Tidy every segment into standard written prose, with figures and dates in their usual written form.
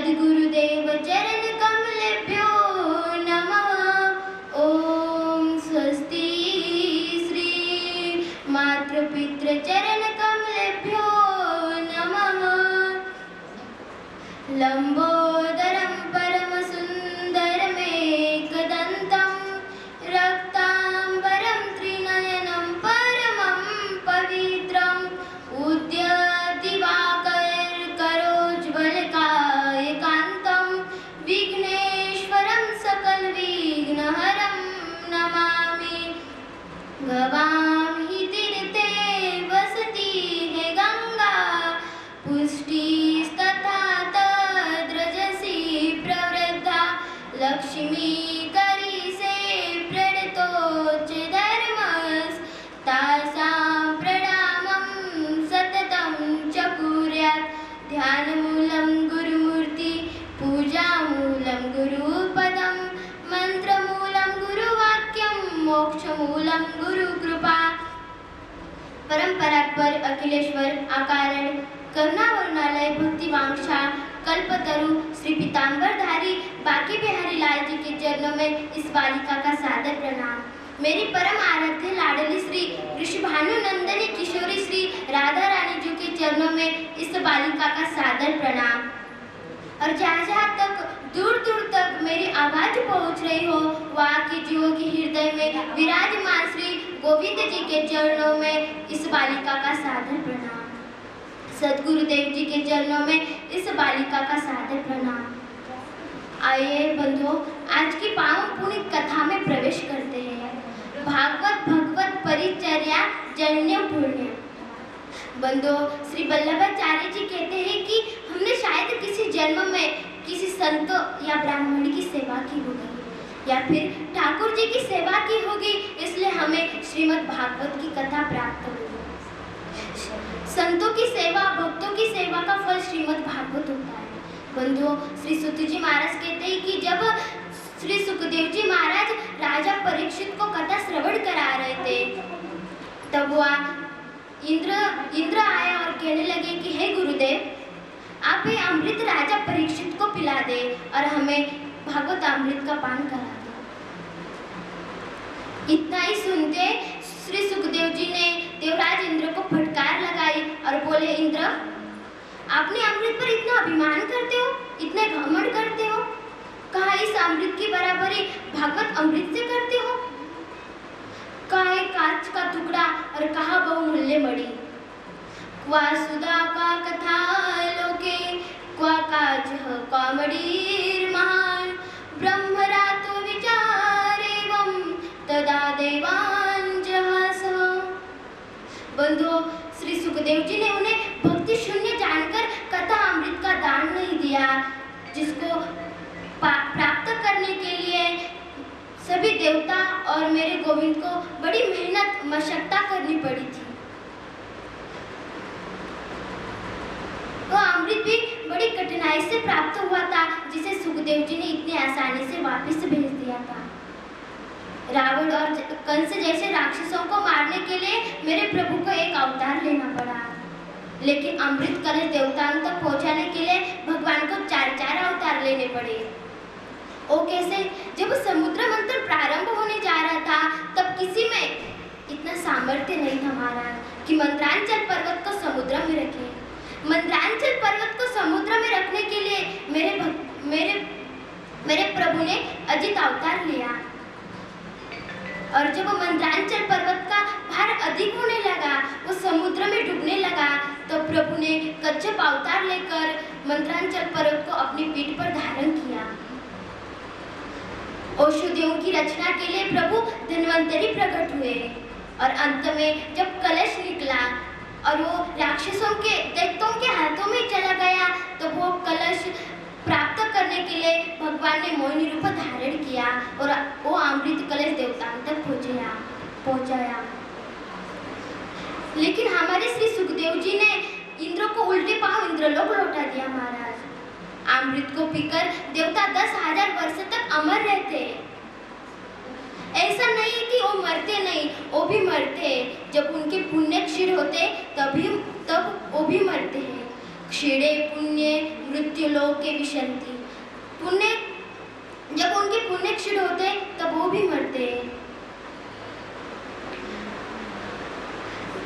सद्गुरुदेव चरण कमलेभ्यो नमः। ओम स्वस्ति श्री मातृपितृ चरण कमलेभ्यो नमः। लंबोदरं परम सुंदरमेकदन्तं रक्तांबरं त्रिनयनं परमं पवित्रम् उद्यतिवाकरकरोज्ज्वलकायकान्तं विघ्नेश्वरं सकलविघ्नहरं नमामि। गवां हि तीर्थे वसति है गंगा पुष्टिस्तथा तद्रजसि प्रवृद्धा लक्ष्मी करिसे प्रणतोच्च धर्मस्तासां प्रणामं सततं च कुर्यात्। ध्यानमूलं गुरुमूर्ति पूजामूलं गुरुपदं मंत्रमूलं गुरुवाक्यं मोक्षमूलं गुरुकृपा। परंपरात्पर अखिलेश्वर अकारण करुणावर्णालय भक्तिवांशा कल्पतरु श्री पीताम्बरधारी बांके बिहारी लाल जी के चरणों में इस बालिका का सादर प्रणाम। मेरी परम आराध्य लाडली श्री ऋषभानु नंदनी किशोरी श्री राधा रानी जी के चरणों में इस बालिका का सादर प्रणाम। और जहाँ जहाँ तक दूर दूर तक मेरी आवाज पहुँच रही हो वहाँ की जीवों के हृदय में विराजमान श्री गोविंद जी के चरणों में इस बालिका का सादर प्रणाम। सद्गुरुदेव जी के चरणों में इस बालिका का सादर प्रणाम। आइए बंधुओं, आज की पावन पुण्य कथा में प्रवेश करते हैं। भागवत भगवत परिचर्या जन्य पुण्य। बंधुओं, श्री वल्लभाचार्य जी कहते हैं कि हमने शायद किसी जन्म में किसी संत या ब्राह्मण की सेवा की होगी या फिर ठाकुर जी की सेवा की होगी, इसलिए हमें श्रीमद् भागवत की कथा प्राप्त होगी। संतों की सेवा, भक्तों की सेवा का फल श्रीमद् भागवत होता है। बंधुओं, श्री सुत जी महाराज कहते हैं कि जब श्री सुखदेव जी महाराज राजा परीक्षित को कथा श्रवण करा रहे थे, तब वह इंद्र आया और कहने लगे कि हे गुरुदेव, आप ये अमृत राजा परीक्षित को पिला दे और हमें भागवत अमृत का पान करा दो। इतना ही सुनते श्री सुखदेव जी ने देवराज इंद्र को फटकार लगाई और बोले, इंद्र, आपने अमृत पर इतना अभिमान करते हो, इतने घमंड करते हो, कहा इस अमृत की बराबरी भागवत अमृत से करते हो? कहा एक कांच का टुकड़ा और कहा बहुमूल्य मणि। क्वा सुधा का कथा लोके क्वा काज कॉमडीर महान ब्रह्मरातो विचारेवं तदा देवान जहास। बंधुओं, श्री सुखदेव जी ने उन्हें भक्ति शून्य जानकर कथा अमृत का दान नहीं दिया, जिसको प्राप्त करने के लिए सभी देवता और मेरे गोविंद को बड़ी मेहनत मशक्कत करनी पड़ी थी। वो अमृत भी बड़ी कठिनाई से प्राप्त हुआ था, जिसे सुखदेव जी ने इतनी आसानी से वापस भेज दिया था। रावण और कंस जैसे राक्षसों को मारने के लिए मेरे प्रभु को एक अवतार लेना पड़ा, लेकिन अमृत कलश देवताओं तक पहुंचाने के लिए भगवान को 4 अवतार लेने पड़े। ओ कैसे? जब समुद्र मंथन प्रारंभ होने जा रहा था, तब किसी में इतना सामर्थ्य नहीं था महाराज कि मंत्रांचल पर्वत को समुद्र में रखे। मंत्रांचल पर्वत को समुद्र में रखने के लिए मेरे प्रभु ने अजित अवतार लिया। और जब मंत्रांचल पर्वत का भार अधिक होने लगा, वो समुद्र में डूबने लगा, तो प्रभु ने कच्छप अवतार लेकर मंत्रांचल पर्वत को अपनी पीठ पर धारण किया। औषधियों की रचना के लिए प्रभु धन्वंतरी प्रकट हुए और अंत में जब कलश निकला और वो राक्षसों के दैत्यों के हाथों में चला गया, तो वो कलश प्राप्त करने के लिए भगवान ने मोहिनी रूप धारण किया और वो अमृत कलश देवताओं तक पहुंचाया। लेकिन हमारे श्री सुखदेव जी ने इंद्र को उल्टे पांव इंद्रलोक लौटा दिया महाराज। अमृत को पीकर देवता 10,000 वर्ष तक अमर रहते। ऐसा नहीं है कि वो मरते नहीं, वो भी मरते हैं। जब उनके पुण्य क्षीण होते तब वो भी मरते हैं। क्षीणे पुण्य मृत्युलोके विशन्ति। पुण्य जब उनके पुण्य क्षीण होते तब वो भी मरते हैं।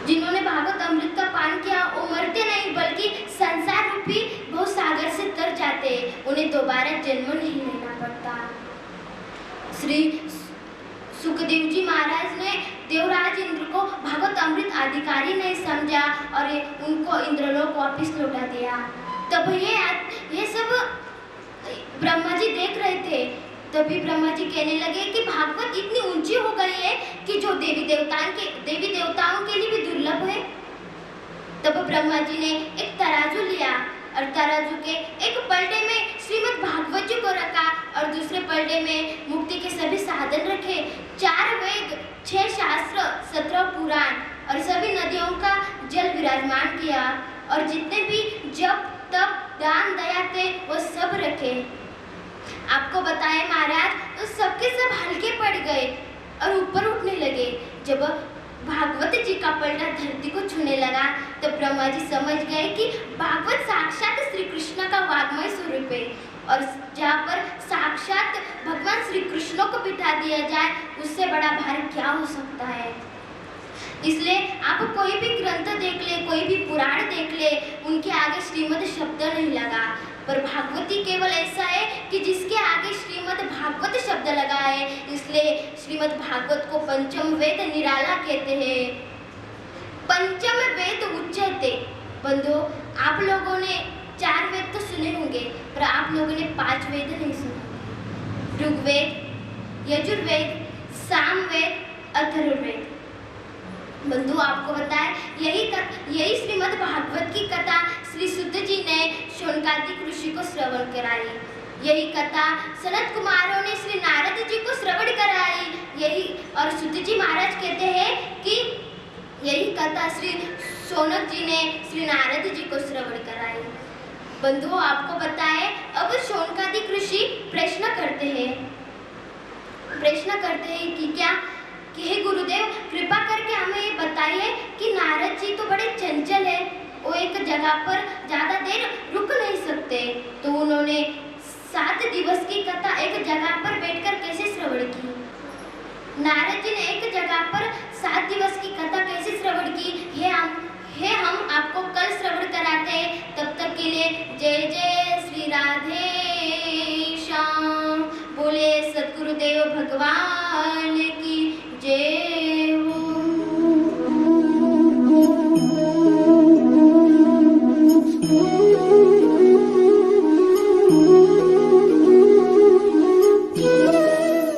जिन्होंने भागवत अमृत का पान किया वो मरते नहीं बल्कि संसार रूपी भव सागर से तर जाते, उन्हें दोबारा जन्म नहीं लेना पड़ता। श्री सुखदेव जी महाराज ने देवराज इंद्र को भागवत अमृत अधिकारी नहीं समझा और उनको इंद्रलोक वापस लौटा दिया। तब ये सब ब्रह्मा जी देख रहे थे। तभी ब्रह्मा जी कहने लगे कि भागवत इतनी ऊंची हो गई है कि जो देवी देवताओं के लिए भी दुर्लभ है। तब ब्रह्मा जी ने एक तराजू लिया और तराजू के एक पलटे में श्रीमद् भागवत जी को रखा और दूसरे पलटे में मुक्ति के सभी साधन रखे। 4 वेद, 6 शास्त्र, 17 पुराण और सभी नदियों का जल विराजमान किया और जितने भी जप तप दान दया थे वो सब रखे। आपको बताए महाराज तो सबके सब हल्के पड़ गए और ऊपर उठने लगे। जब भागवत जी का पलटा धरती को छूने लगा तो ब्रह्मा जी समझ गए कि भागवत साक्षात श्री कृष्ण का वाग्मय स्वरूप है और जहाँ पर साक्षात भगवान श्री कृष्ण को बिठा दिया जाए उससे बड़ा भार क्या हो सकता है। इसलिए आप कोई भी ग्रंथ देख ले, कोई भी पुराण देख ले, उनके आगे श्रीमद् शब्द नहीं लगा। पर भागवती केवल ऐसा है कि जिसके आगे श्रीमद् भागवत शब्द लगा है, इसलिए श्रीमद् भागवत को पंचम वेद निराला कहते हैं। पंचम वेद उच्चते। बंधु, आप लोगों ने 4 वेद तो सुने होंगे पर आप लोगों ने 5 वेद नहीं सुने। ऋग्वेद, यजुर्वेद, सामवेद, अथर्ववेद। बंधु, आपको बताए यही श्रीमद् भागवत की कथा श्री सुद्ध जी ने शौनकादिक ऋषि को श्रवण कराई। यही कथा सनत कुमारों ने श्री नारद जी को श्रवण कराई। यही और सुद्ध जी महाराज कहते हैं कि यही कथा श्री शौनक जी ने श्री नारद जी को श्रवण कराई। बंधु, आपको बताए अब शौनकादिक ऋषि प्रश्न करते हैं कि क्या कि हे गुरुदेव, कृपा करके हमें ये बताइए कि नारद जी तो बड़े चंचल है, वो एक जगह पर ज़्यादा देर रुक नहीं सकते, तो उन्होंने 7 दिवस की कथा एक जगह पर बैठकर कैसे श्रवण की? नारद जी ने एक जगह पर 7 दिवस की कथा कैसे श्रवण की है हम आपको कल श्रवण कराते हैं। तब तक के लिए जय जय श्री राधे श्याम। बोले सद्गुरुदेव भगवान